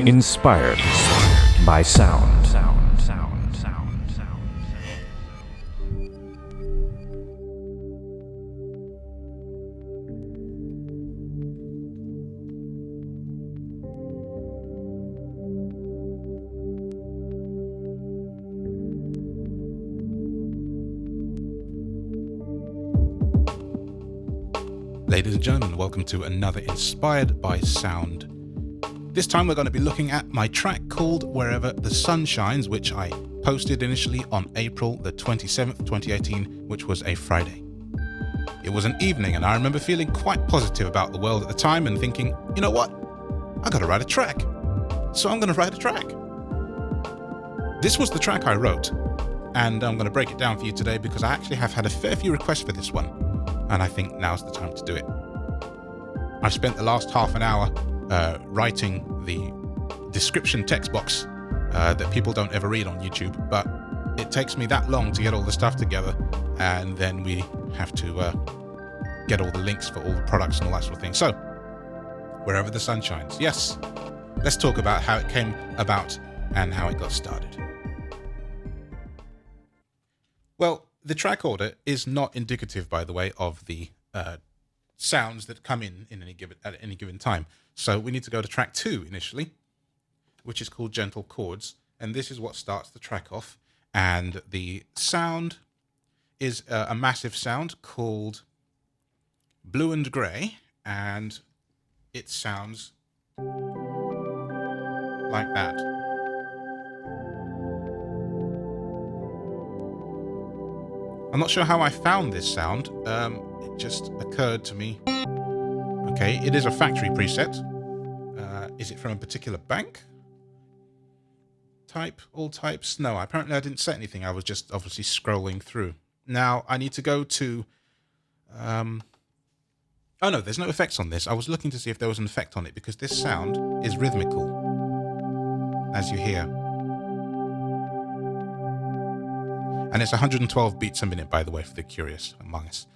Inspired by sound. Ladies and gentlemen, welcome to another Inspired by Sound. This time we're going to be looking at my track called Wherever the Sun Shines, which I posted initially on April the 27th, 2018, which was a Friday. It was an evening and I remember feeling quite positive about the world at the time and thinking, you know what, I got to write a track. So I'm going to write a track. This was the track I wrote, and I'm going to break it down for you today because I actually have had a fair few requests for this one. And I think now's the time to do it. I've spent the last half an hour writing the description text box that people don't ever read on YouTube, but it takes me that long to get all the stuff together, and then we have to get all the links for all the products and all that sort of thing. So, Wherever the Sun Shines. Yes, let's talk about how it came about and how it got started. Well, the track order is not indicative, by the way, of the sounds that come in at any given time. So we need to go to track 2 initially, which is called Gentle Chords, and this is what starts the track off. And the sound is a massive sound called Blue and Grey, and it sounds like that. I'm not sure how I found this sound. It just occurred to me. Okay, it is a factory preset. Is it from a particular bank? Type, all types? No, apparently I didn't set anything. I was just obviously scrolling through. Now I need to go to... Oh no, there's no effects on this. I was looking to see if there was an effect on it because this sound is rhythmical, as you hear. And it's 112 beats a minute, by the way, for the curious among us.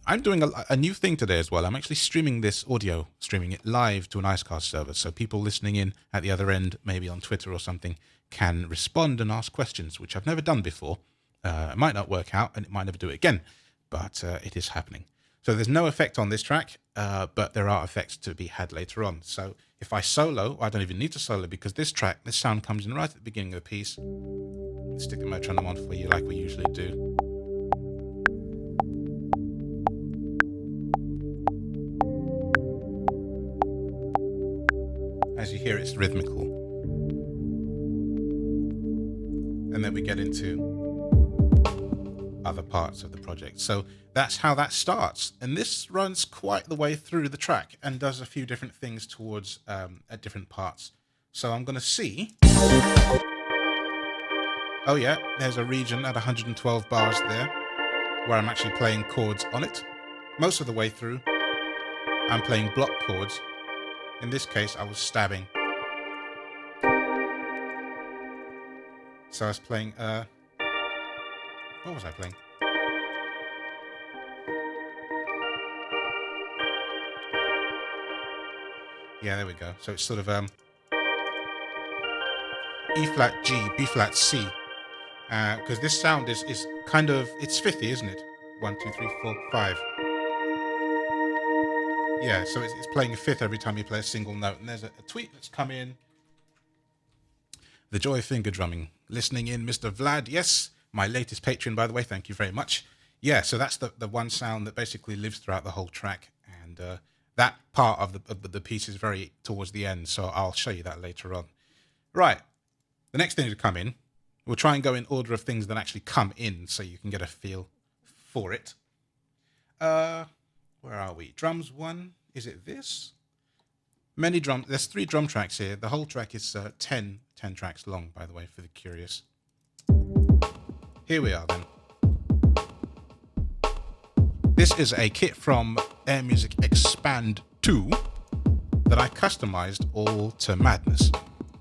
I'm doing a new thing today as well. I'm actually streaming it live to an Icecast server. So people listening in at the other end, maybe on Twitter or something, can respond and ask questions, which I've never done before. It might not work out and it might never do it again, but it is happening. So there's no effect on this track, but there are effects to be had later on. So if I solo, I don't even need to solo because this sound comes in right at the beginning of the piece. Stick the metronome on for you like we usually do. As you hear, it's rhythmical. And then we get into other parts of the project. So that's how that starts. And this runs quite the way through the track and does a few different things towards at different parts. So I'm going to see... Oh yeah, there's a region at 112 bars there where I'm actually playing chords on it. Most of the way through, I'm playing block chords. In this case, I was stabbing. So I was playing, what was I playing? Yeah, there we go. So it's sort of E flat G, B flat C. Because this sound is kind of, it's 50, isn't it? 1, 2, 3, 4, 5. Yeah, so it's playing a fifth every time you play a single note. And there's a tweet that's come in. The joy of finger drumming. Listening in, Mr. Vlad. Yes, my latest patron, by the way. Thank you very much. Yeah, so that's the one sound that basically lives throughout the whole track. And that part of the piece is very towards the end. So I'll show you that later on. Right. The next thing to come in. We'll try and go in order of things that actually come in so you can get a feel for it. Where are we? Drums 1. Is it this? Many drums. There's 3 drum tracks here. The whole track is 10 tracks long, by the way, for the curious. Here we are then. This is a kit from Air Music Expand 2 that I customized all to madness.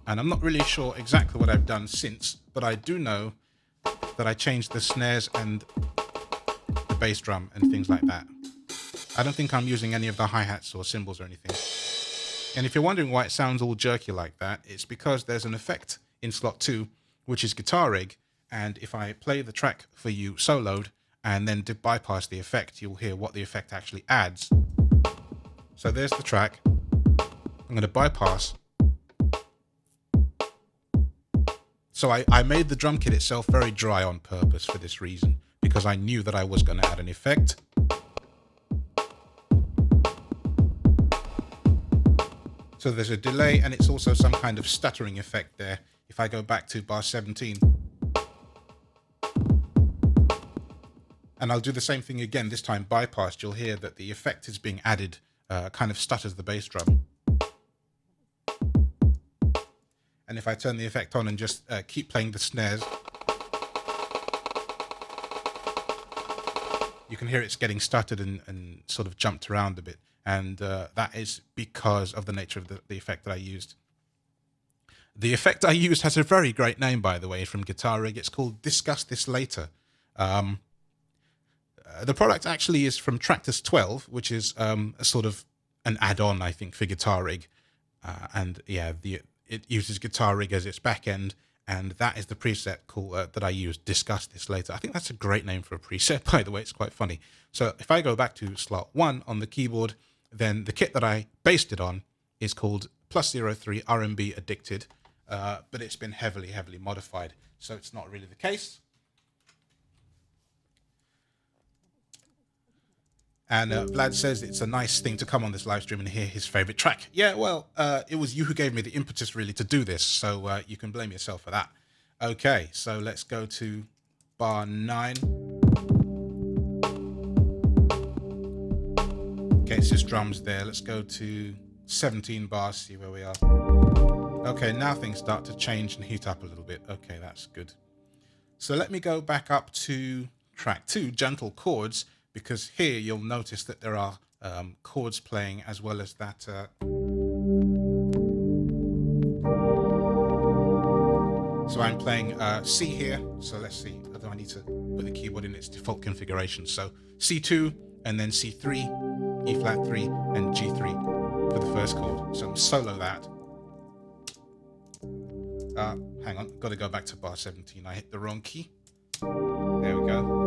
And I'm not really sure exactly what I've done since, but I do know that I changed the snares and the bass drum and things like that. I don't think I'm using any of the hi-hats or cymbals or anything. And if you're wondering why it sounds all jerky like that, it's because there's an effect in slot 2, which is guitar rig. And if I play the track for you soloed and then bypass the effect, you'll hear what the effect actually adds. So there's the track. I'm going to bypass. So I made the drum kit itself very dry on purpose for this reason, because I knew that I was going to add an effect. So there's a delay, and it's also some kind of stuttering effect there. If I go back to bar 17, and I'll do the same thing again, this time bypassed, you'll hear that the effect is being added, kind of stutters the bass drum. And if I turn the effect on and just keep playing the snares, you can hear it's getting stuttered and sort of jumped around a bit. And that is because of the nature of the effect that I used. The effect I used has a very great name, by the way, from Guitar Rig. It's called Discuss This Later. The product actually is from Tractus 12, which is a sort of an add-on, I think, for Guitar Rig. And yeah, it uses Guitar Rig as its back end, and that is the preset that I used, Discuss This Later. I think that's a great name for a preset, by the way. It's quite funny. So if I go back to slot 1 on the keyboard, then the kit that I based it on is called +03 R&B Addicted, but it's been heavily modified, so it's not really the case. And Vlad says it's a nice thing to come on this live stream and hear his favorite track. Yeah, well, it was you who gave me the impetus really to do this, so you can blame yourself for that. Okay, so let's go to bar 9. Okay, it's just drums there. Let's go to 17 bars, see where we are. Okay, now things start to change and heat up a little bit. Okay, that's good. So let me go back up to track 2, Gentle Chords, because here you'll notice that there are chords playing as well as that. So I'm playing C here. So let's see. I need to put the keyboard in its default configuration. So C2 and then C3, E flat 3 and G3 for the first chord. So I'm solo that. Hang on, got to go back to bar 17. I hit the wrong key. There we go.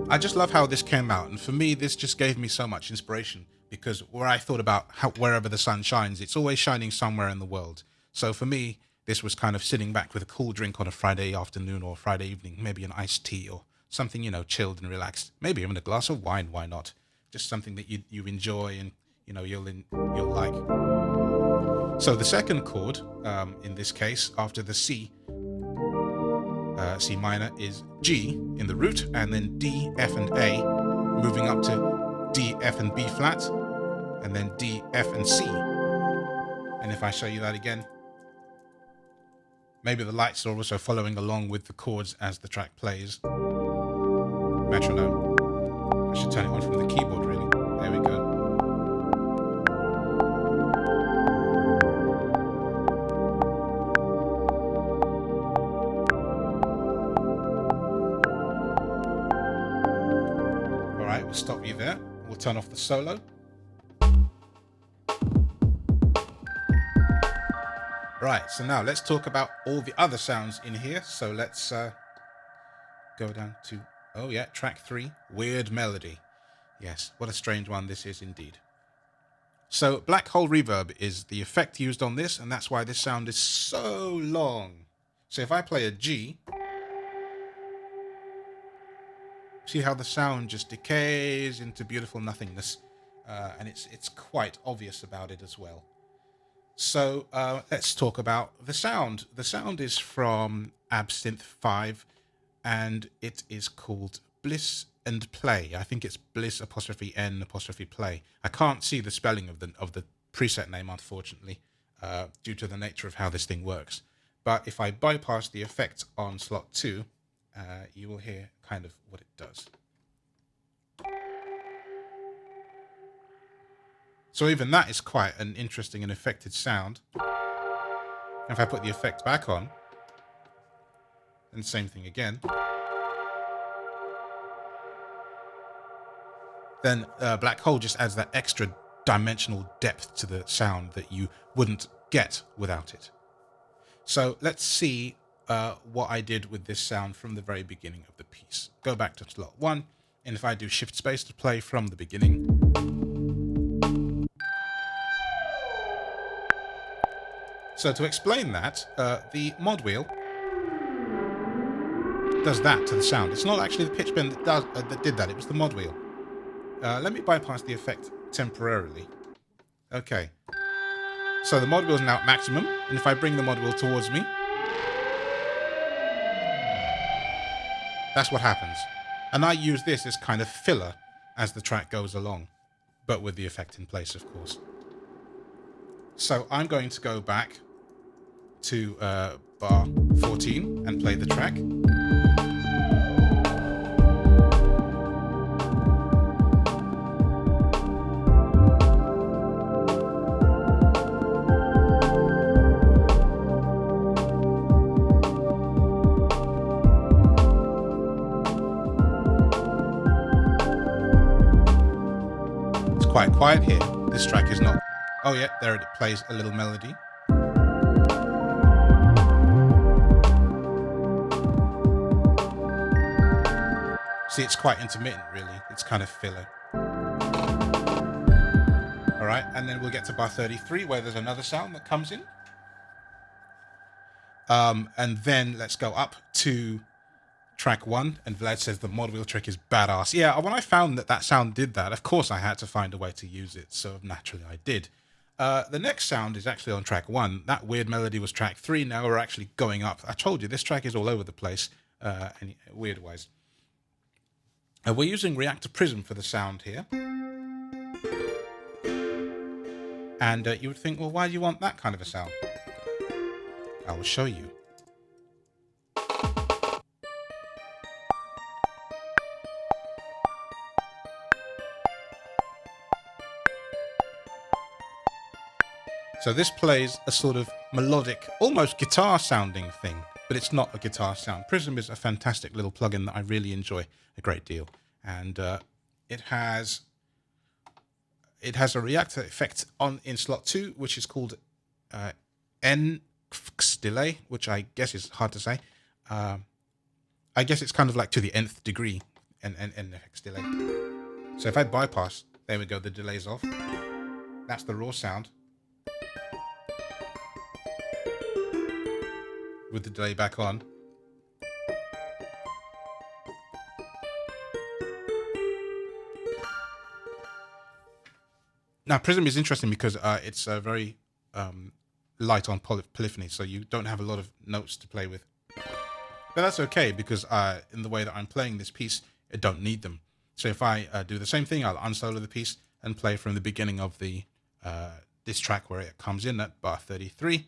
I just love how this came out, and for me this just gave me so much inspiration, because where I thought about wherever the sun shines, it's always shining somewhere in the world. So for me, this was kind of sitting back with a cool drink on a Friday afternoon or Friday evening, maybe an iced tea or something, you know, chilled and relaxed, maybe even a glass of wine, why not? Just something that you enjoy and, you know, you'll like. So the second chord, in this case, after the C minor, is G in the root, and then D, F, and A, moving up to D, F, and B flat, and then D, F, and C. And if I show you that again, maybe the lights are also following along with the chords as the track plays. Metronome. I should turn it on from the keyboard, really. There we go. We'll stop you there. We'll turn off the solo. Right, so now let's talk about all the other sounds in here. So let's go down to, oh yeah, track 3, Weird Melody. Yes, what a strange one this is indeed. So black hole reverb is the effect used on this, and that's why this sound is so long. So if I play a G, see how the sound just decays into beautiful nothingness, and it's quite obvious about it as well. So let's talk about the sound. The sound is from Absinthe 5, and it is called Bliss and Play. I think it's Bliss 'N Play. I can't see the spelling of the preset name, unfortunately, due to the nature of how this thing works. But if I bypass the effect on slot 2, you will hear kind of what it does. So even that is quite an interesting and affected sound. If I put the effect back on, and same thing again, then Black Hole just adds that extra dimensional depth to the sound that you wouldn't get without it. So let's see what I did with this sound from the very beginning of the piece. Go back to slot 1, and if I do shift space to play from the beginning. So to explain that, the mod wheel does that to the sound. It's not actually the pitch bend that did that, it was the mod wheel. Let me bypass the effect temporarily. Okay. So the mod wheel is now at maximum, and if I bring the mod wheel towards me, that's what happens. And I use this as kind of filler as the track goes along, but with the effect in place, of course. So I'm going to go back to bar 14 and play the track. Quite quiet here. This track is not... Oh yeah, there it plays a little melody. See, it's quite intermittent, really. It's kind of filler. All right, and then we'll get to bar 33, where there's another sound that comes in. And then let's go up to track 1, and Vlad says the mod wheel trick is badass. Yeah, when I found that sound did that, of course I had to find a way to use it, so naturally I did. The next sound is actually on track 1. That weird melody was track 3. Now we're actually going up. I told you, this track is all over the place, weird-wise. We're using Reactor Prism for the sound here. And you would think, well, why do you want that kind of a sound? I will show you. So this plays a sort of melodic, almost guitar sounding thing, but it's not a guitar sound. Prism is a fantastic little plugin that I really enjoy a great deal. And it has a reactor effect in slot 2, which is called NX delay, which I guess is hard to say. I guess it's kind of like to the nth degree, NX delay. So if I bypass, there we go, the delay's off. That's the raw sound. With the delay back on. Now, Prism is interesting because it's very light on polyphony, so you don't have a lot of notes to play with. But that's okay, because in the way that I'm playing this piece, I don't need them. So if I do the same thing, I'll unsolo the piece and play from the beginning of the this track where it comes in at bar 33.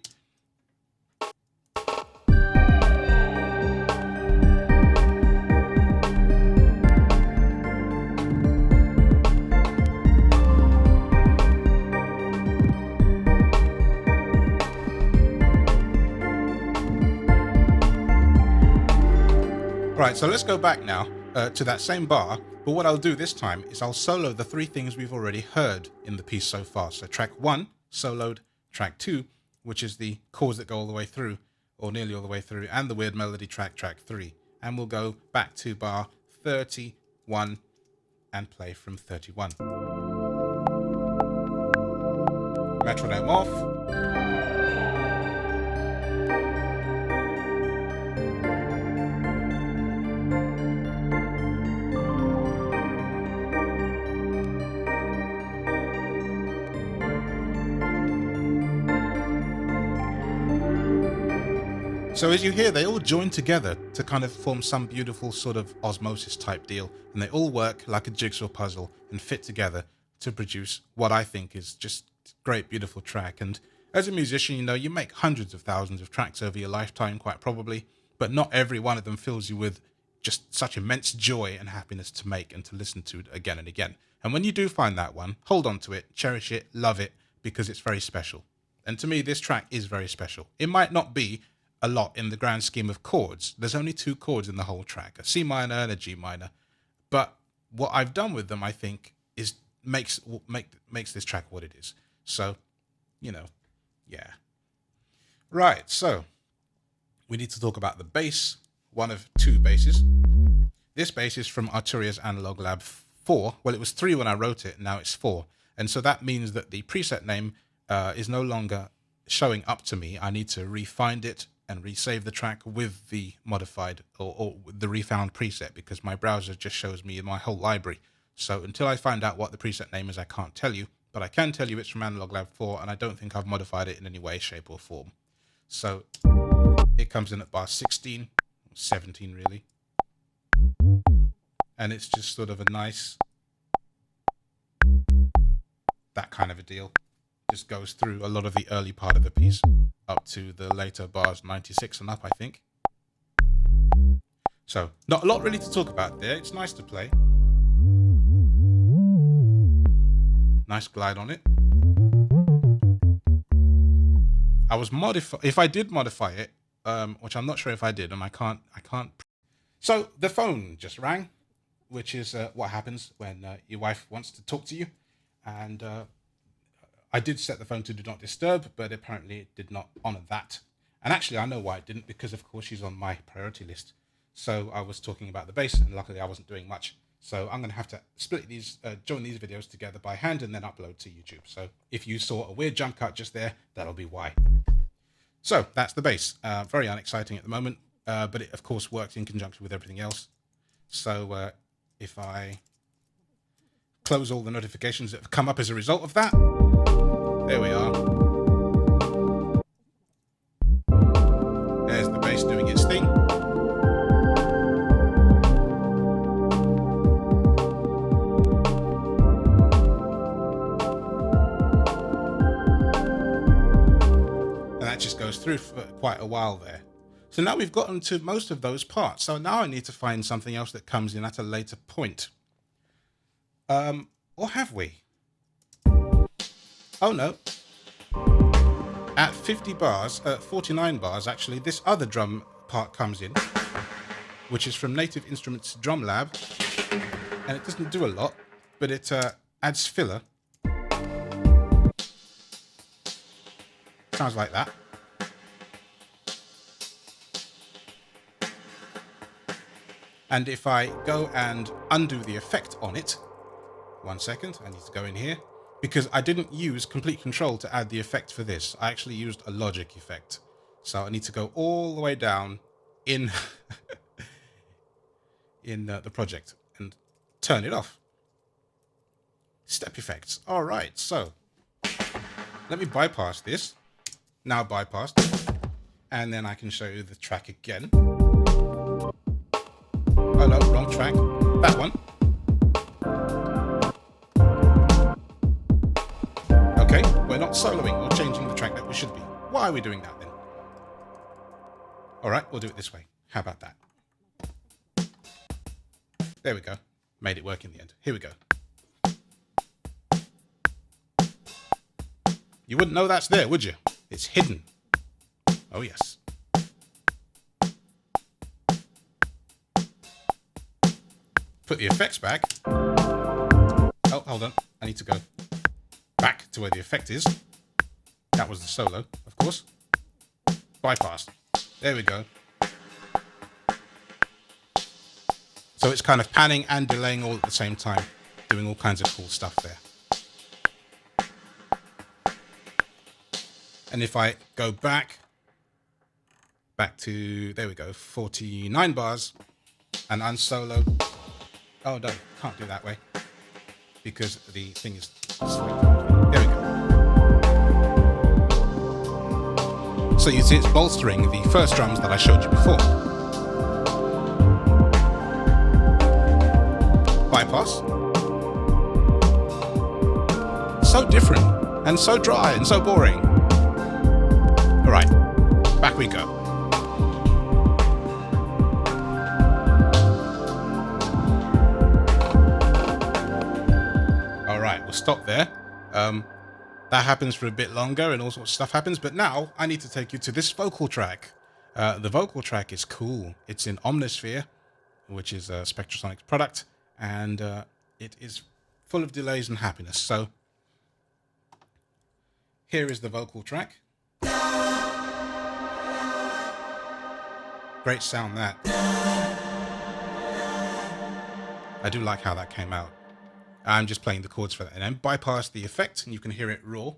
Right, so let's go back now to that same bar, but what I'll do this time is I'll solo the 3 things we've already heard in the piece so far. So track 1, soloed, track 2, which is the chords that go all the way through, or nearly all the way through, and the weird melody track 3. And we'll go back to bar 31 and play from 31. Metronome off. So as you hear, they all join together to kind of form some beautiful sort of osmosis type deal, and they all work like a jigsaw puzzle and fit together to produce what I think is just a great, beautiful track. And as a musician, you know, you make hundreds of thousands of tracks over your lifetime, quite probably, but not every one of them fills you with just such immense joy and happiness to make and to listen to again and again. And when you do find that one, hold on to it, cherish it, love it, because it's very special. And to me, this track is very special. It might not be a lot in the grand scheme of chords. There's only 2 chords in the whole track, a C minor and a G minor. But what I've done with them, I think, is makes this track what it is. So, you know, yeah. Right, so we need to talk about the bass, one of 2 basses. This bass is from Arturia's Analog Lab 4. Well, it was 3 when I wrote it, now it's 4. And so that means that the preset name is no longer showing up to me. I need to re-find it and resave the track with the modified or the refound preset, because my browser just shows me my whole library. So until I find out what the preset name is, I can't tell you. But I can tell you it's from Analog Lab 4, and I don't think I've modified it in any way, shape, or form. So it comes in at bar 16, 17 really. And it's just sort of a nice, that kind of a deal. Just goes through a lot of the early part of the piece up to the later bars 96 and up, I think. So not a lot really to talk about there. It's nice to play. Nice glide on it. I was if I did modify it, which I'm not sure if I did, and I can't. So the phone just rang, which is what happens when your wife wants to talk to you. And I did set the phone to do not disturb, but apparently it did not honor that. And actually, I know why it didn't, because of course she's on my priority list. So I was talking about the bass, and luckily I wasn't doing much. So I'm going to have to split these, join these videos together by hand and then upload to YouTube. So if you saw a weird jump cut just there, that'll be why. So that's the bass. Very unexciting at the moment, but it of course works in conjunction with everything else. So if I close all the notifications that have come up as a result of that, there we are. There's the bass doing its thing. Just goes through for quite a while there. So now we've gotten to most of those parts. So now I need to find something else that comes in at a later point. Or have we? Oh no. At 50 bars, 49 bars actually, this other drum part comes in, which is from Native Instruments Drum Lab. And it doesn't do a lot, but it adds filler. Sounds like that. And if I go and undo the effect on it, 1 second, I need to go in here, because I didn't use complete control to add the effect for this. I actually used a logic effect. So I need to go all the way down in, in the project and turn it off. Step effects. All right, so let me bypass this. Now bypassed. And then I can show you the track again. Oh no, wrong track. That one. Okay, we're not soloing or changing the track that we should be. Why are we doing that then? Alright, we'll do it this way. How about that? There we go. Made it work in the end. Here we go. You wouldn't know that's there, would you? It's hidden. Oh yes. Put the effects back. Oh, hold on. I need to go back to where the effect is. That was the solo, of course. Bypass. There we go. So it's kind of panning and delaying all at the same time, doing all kinds of cool stuff there. And if I go back to, there we go, 49 bars, and unsolo. Oh no, can't do that way because the thing is slightly. There we go. So you see it's bolstering the first drums that I showed you before. Bypass. So different and so dry and so boring. All right, back we go. Stop there. That happens for a bit longer and all sorts of stuff happens, but now I need to take you to this vocal track, The vocal track is cool. It's in Omnisphere, which is a Spectrasonics product, and it is full of delays and happiness. So here is the vocal track. Great sound, that. I do like how that came out. I'm just playing the chords for that, and then bypass the effect, and you can hear it raw.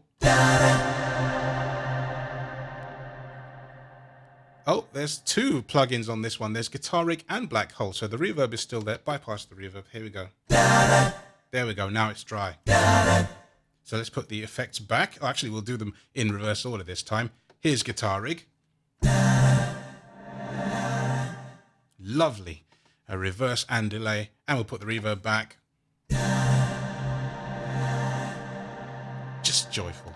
Oh, there's two plugins on this one. There's Guitar Rig and Black Hole, so the reverb is still there. Bypass the reverb. Here we go. There we go. Now it's dry. So let's put the effects back. Oh, actually, we'll do them in reverse order this time. Here's Guitar Rig. Lovely. A reverse and delay. And we'll put the reverb back. Just joyful.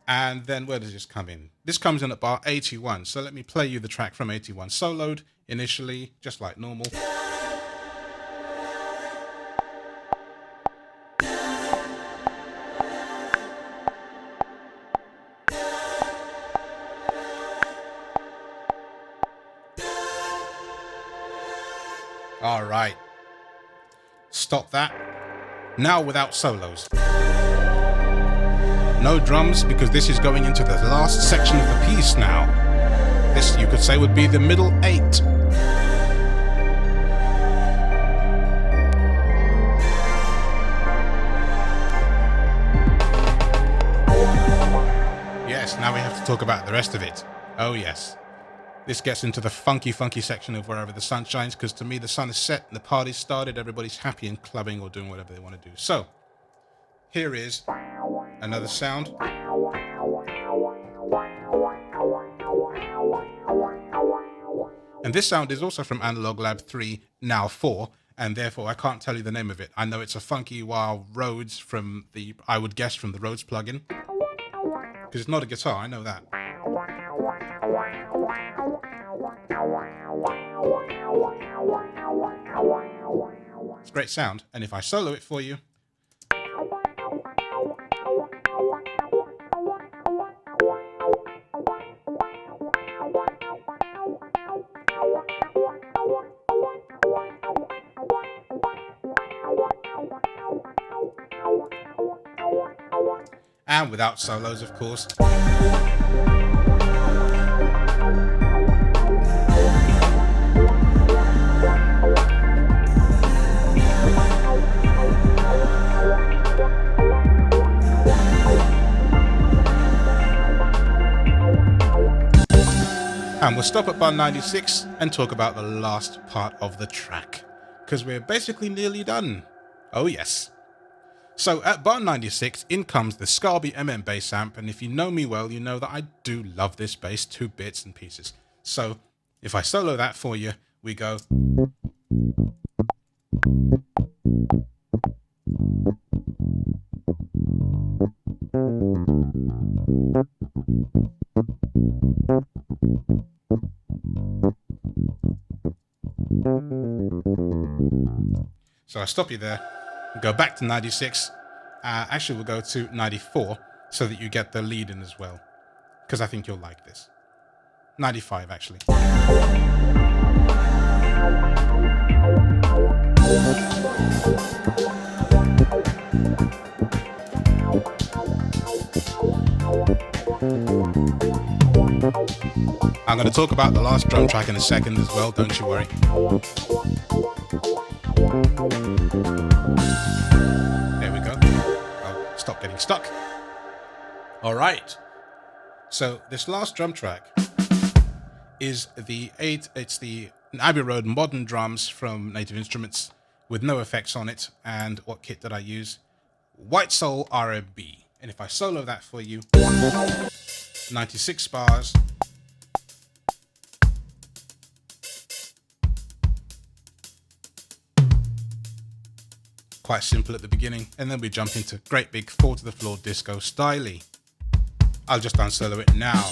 And then where does this come in? This comes in at bar 81. So let me play you the track from 81. Soloed initially, just like normal. All right. Stop that. Now without solos. No drums, because this is going into the last section of the piece now. This, you could say, would be the middle 8. Yes, now we have to talk about the rest of it. Oh yes. This gets into the funky section of Wherever the Sun Shines, because to me the sun is set and the party's started, everybody's happy and clubbing or doing whatever they want to do. So, here is another sound. And this sound is also from Analog Lab 3, now 4, and therefore I can't tell you the name of it. I know it's a funky wild Rhodes from the, I would guess, from the Rhodes plugin. Because it's not a guitar, I know that. It's a great sound, and if I solo it for you. And without solos, of course. And we'll stop at bar 96 and talk about the last part of the track, because we're basically nearly done. Oh yes. So at bar 96, in comes the Scarby MM bass amp, and if you know me well, you know that I do love this bass to bits and pieces. So if I solo that for you, we go. So I stop you there, go back to 96, actually we'll go to 94 so that you get the lead in as well, because I think you'll like this. 95 actually. I'm going to talk about the last drum track in a second as well, don't you worry. There we go. I'll stop getting stuck. All right. So this last drum track is it's the Abbey Road modern drums from Native Instruments with no effects on it. And what kit did I use? White Soul RMB. And if I solo that for you, 96 bars. Quite simple at the beginning, and then we jump into great big 4 to the floor disco styley. I'll just unsolo it now.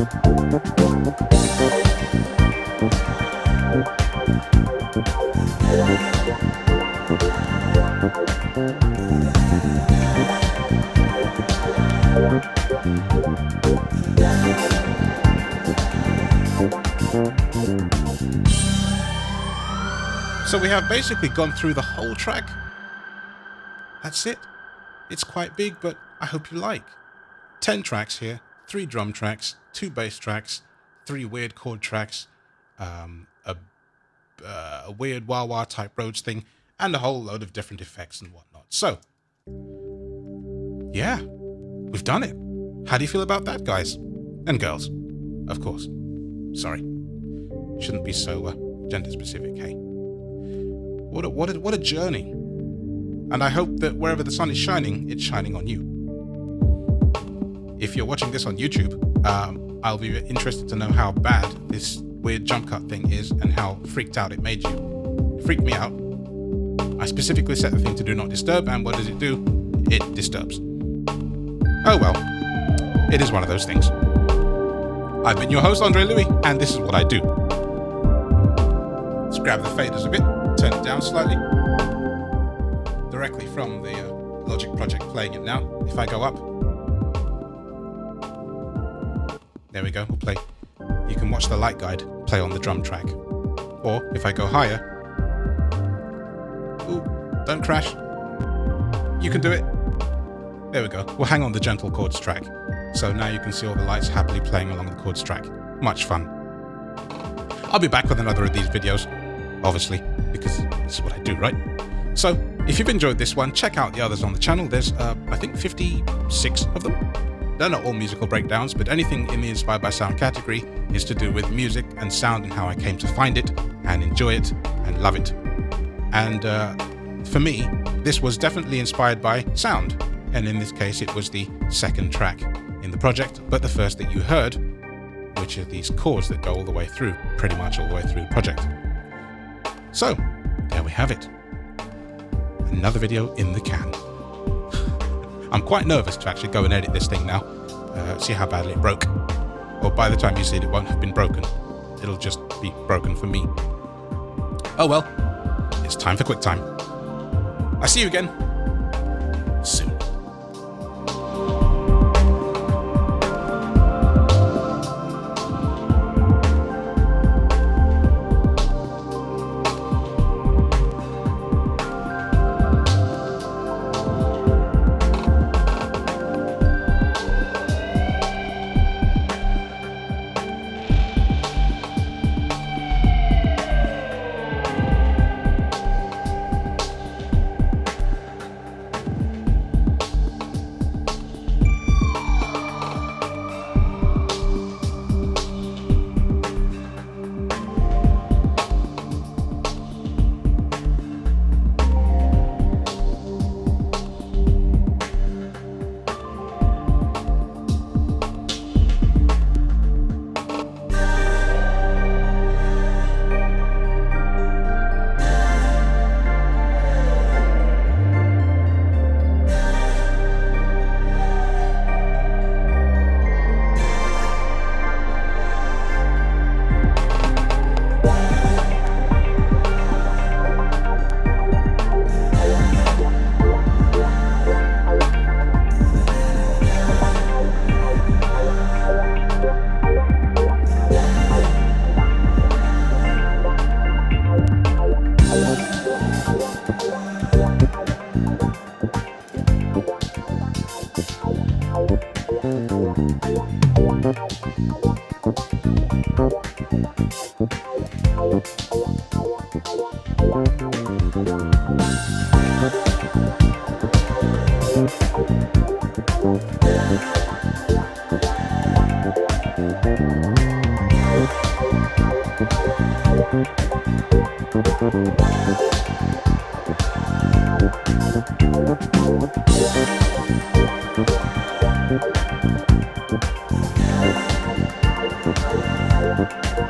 So we have basically gone through the whole track. That's it. It's quite big, but I hope you like. 10 tracks here, 3 drum tracks, 2 bass tracks, 3 weird chord tracks, a weird wah-wah type Rhodes thing, and a whole load of different effects and whatnot. So, yeah, we've done it. How do you feel about that, guys? And girls, of course. Sorry. Shouldn't be so gender specific, hey? What a journey. And I hope that wherever the sun is shining, it's shining on you. If you're watching this on YouTube, I'll be interested to know how bad this weird jump cut thing is and how freaked out it made you. It freaked me out. I specifically set the thing to do not disturb, and what does it do? It disturbs. Oh well, it is one of those things. I've been your host, Andre Louis, and this is what I do. Let's grab the faders a bit, turn it down slightly. Directly from the Logic project playing it now. If I go up, there we go, we'll play. You can watch the light guide play on the drum track. Or if I go higher, ooh, don't crash. You can do it. There we go. We'll hang on the gentle chords track. So now you can see all the lights happily playing along the chords track. Much fun. I'll be back with another of these videos, obviously, because this is what I do, right? So, if you've enjoyed this one, check out the others on the channel. There's, I think, 56 of them. They're not all musical breakdowns, but anything in the Inspired by Sound category is to do with music and sound and how I came to find it and enjoy it and love it. And for me, this was definitely inspired by sound. And in this case, it was the second track in the project, but the first that you heard, which are these chords that go all the way through, pretty much all the way through the project. So, there we have it. Another video in the can. I'm quite nervous to actually go and edit this thing now, see how badly it broke. Or by the time you see it, it won't have been broken. It'll just be broken for me. Oh well, it's time for QuickTime. I'll see you again soon.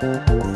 Thank you.